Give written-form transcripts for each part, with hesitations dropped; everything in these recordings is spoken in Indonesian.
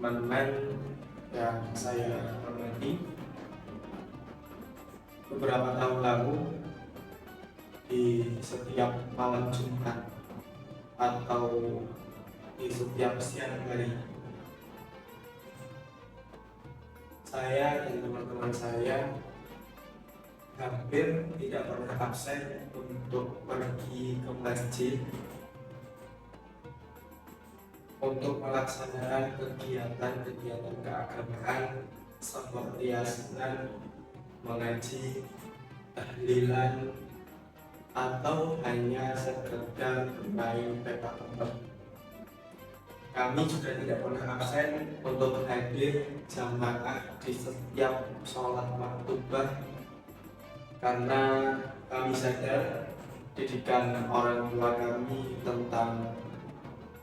teman-teman yang saya hormati. Beberapa tahun lalu, di setiap malam Jumat atau di setiap siang hari, saya dan teman-teman saya hampir tidak pernah absen untuk pergi ke masjid untuk melaksanakan kegiatan-kegiatan keagamaan seperti yasinan, mengaji, tahlilan, atau hanya sekedar bermain petak umpet. Kami juga tidak pernah absen untuk hadir jamaah di setiap sholat maktubah karena kami sadar didikan orang tua kami tentang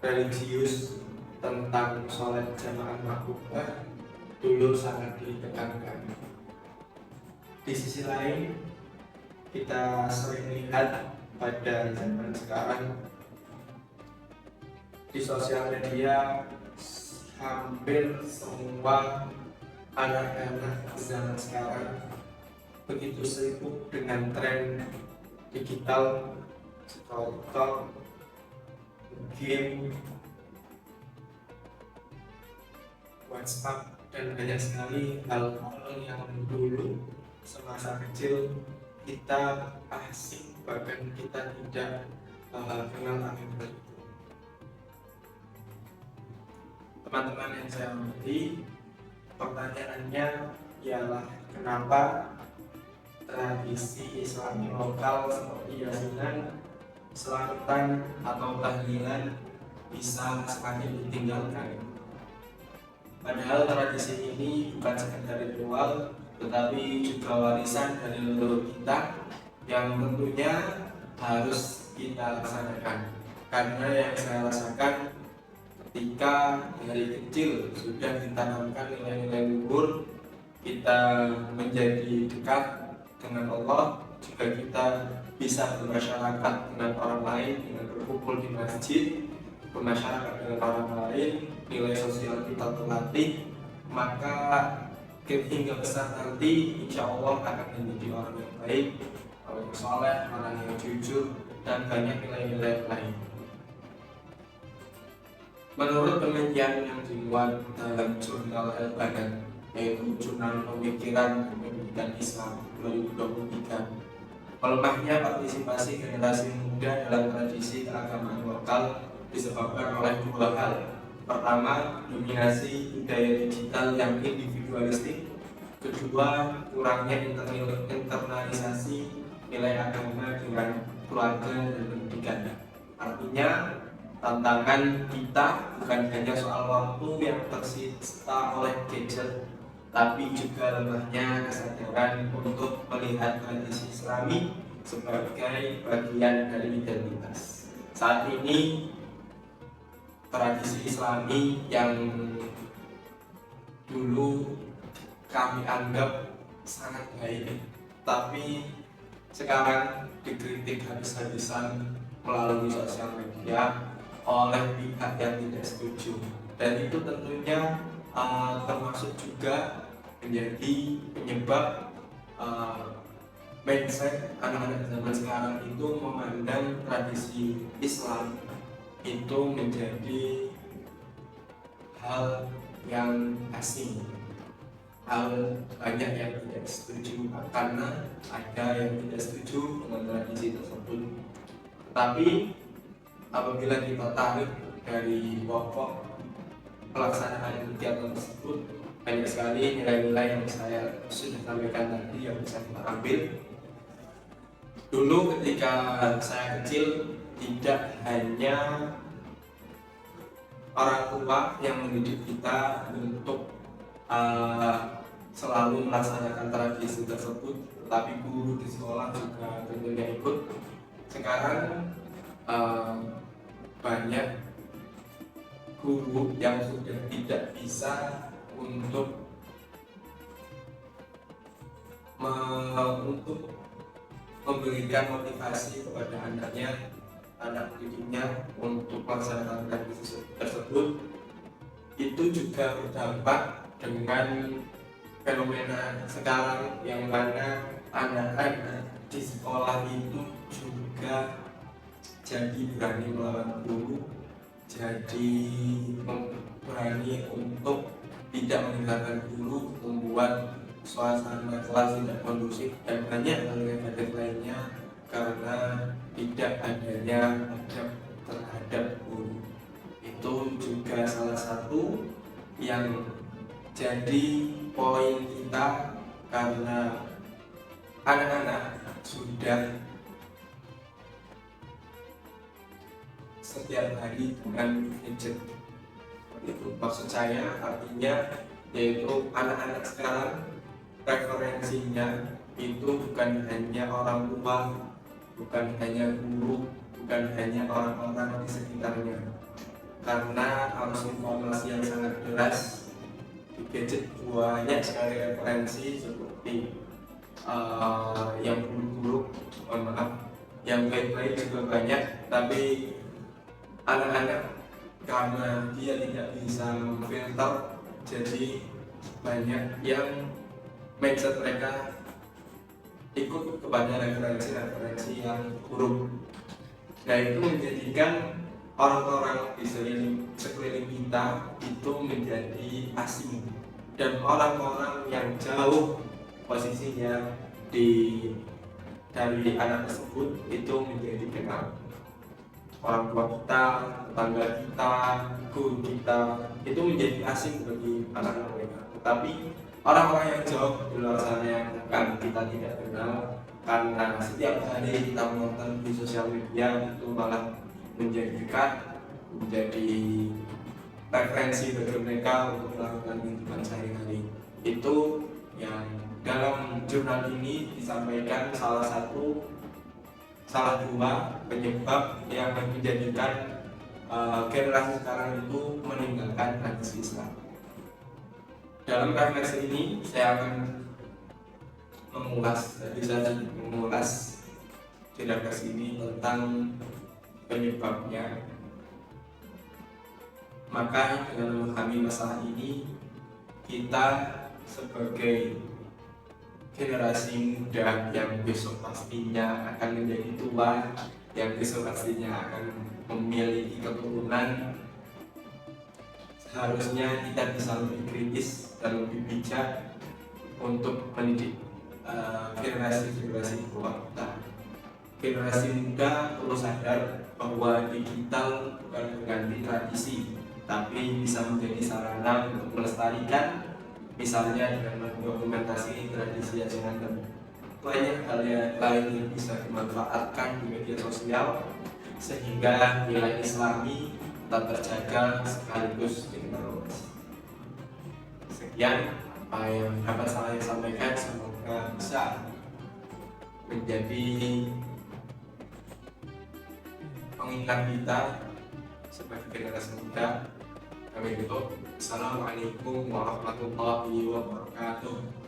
religius, tentang sholat jamaah maktubah dulu sangat ditekankan. Di sisi lain, kita sering lihat pada zaman sekarang di sosial media, hampir semua anak-anak zaman sekarang begitu sibuk dengan tren digital, TikTok, game, WhatsApp, dan banyak sekali hal-hal yang dulu semasa kecil kita asing, bahkan kita tidak kenal akan hal itu. Teman-teman yang saya hormati, pertanyaannya ialah kenapa tradisi Islami lokal seperti yasinan, selamatan, atau tahlilan bisa semakin ditinggalkan. Padahal tradisi ini bukan sekedar ritual, tetapi juga warisan dari leluhur kita yang tentunya harus kita laksanakan. Karena yang saya rasakan ketika dari kecil sudah ditanamkan nilai-nilai luhur, kita menjadi dekat dengan Allah, juga kita bisa bermasyarakat dengan orang lain, dengan berkumpul di masjid, bermasyarakat dengan orang lain, nilai sosial kita terlatih, maka hingga besar nanti insya Allah akan menjadi orang yang baik, orang yang soleh, orang yang jujur, dan banyak nilai-nilai lain. Menurut penelitian yang dimuat dalam jurnal Al-Badan, yaitu jurnal pemikiran pendidikan Islam 2023, melemahnya partisipasi generasi muda dalam tradisi keagamaan lokal disebabkan oleh dua hal. Pertama, dominasi budaya digital yang individualistik. Kedua, kurangnya internalisasi nilai agama dengan keluarga dan pendidikan. Artinya, tantangan kita bukan hanya soal waktu yang tersita oleh gadget, tapi juga lemahnya kesadaran untuk melihat tradisi Islami sebagai bagian dari identitas. Saat ini tradisi Islami yang dulu kami anggap sangat baik, tapi sekarang dikritik habis-habisan melalui sosial media oleh pihak yang tidak setuju, dan itu tentunya termasuk juga menjadi penyebab mindset anak-anak zaman sekarang itu memandang tradisi Islam itu menjadi hal yang asing, hal banyak yang tidak setuju karena ada yang tidak setuju dengan tradisi tersebut. Tetapi apabila kita tarik dari pokok pelaksanaan kegiatan tersebut, banyak sekali nilai-nilai yang saya sudah sampaikan tadi yang bisa kita ambil. Dulu ketika saya kecil, tidak hanya orang tua yang mendidik kita untuk selalu melaksanakan tradisi tersebut, tetapi guru di sekolah juga tentunya ikut. Sekarang banyak guru yang sudah tidak bisa untuk memberikan motivasi kepada anak didiknya untuk melaksanakan tradisi tersebut, itu juga berdampak dengan fenomena sekarang yang mana anak-anak di sekolah itu juga jadi berani melawan guru, jadi berani untuk tidak mendengarkan guru, membuat suasana kelas tidak kondusif dan banyak hal negatif lainnya karena tidak adanya adab terhadap guru. Itu juga salah satu yang jadi poin kita karena anak-anak sudah setiap hari dengan gadget. Itu maksud saya artinya yaitu anak-anak sekarang referensinya itu bukan hanya orang tua, bukan hanya guru, bukan hanya orang-orang di sekitarnya, karena arus informasi yang sangat deras di gadget banyak sekali referensi seperti yang buruk-buruk, mohon maaf, yang baik-baik juga banyak, tapi anak-anak karena dia tidak bisa memfilter, jadi banyak yang mindset mereka ikut kepada referensi-referensi yang buruk. Nah, itu menjadikan orang-orang di sekeliling kita itu menjadi asing, dan orang-orang yang jauh posisinya dari anak tersebut itu menjadi kenal. Orang tua kita, tetangga kita, guru kita itu menjadi asing bagi anak-anak mereka. Tetapi orang-orang yang jauh di luar sana yang bukan kita tidak kenal, karena setiap hari kita menonton di sosial media itu malah menjadi referensi bagi mereka untuk melakukan kehidupan sehari-hari. Itu yang dalam jurnal ini disampaikan salah dua penyebab yang menjadikan generasi sekarang itu meninggalkan tradisi Islam. Dalam refleksi ini saya akan mengulas di refleksi ini tentang penyebabnya. Maka dengan memahami masalah ini, kita sebagai generasi muda yang besok pastinya akan menjadi tua, yang besok pastinya akan memiliki keturunan, seharusnya kita bisa lebih kritis dan lebih bijak untuk mendidik generasi tua kita. Generasi muda perlu sadar bahwa digital bukan mengganti tradisi, tapi bisa menjadi sarana untuk melestarikan, misalnya dengan mendokumentasi tradisi ajaran. Banyak hal lain yang bisa dimanfaatkan di media sosial sehingga nilai Islami tetap terjaga sekaligus dikenal. Sekian apa yang dapat saya sampaikan, semoga bisa menjadi pengingat kita sebagai generasi muda. Kami tutup. Assalamualaikum warahmatullahi wabarakatuh.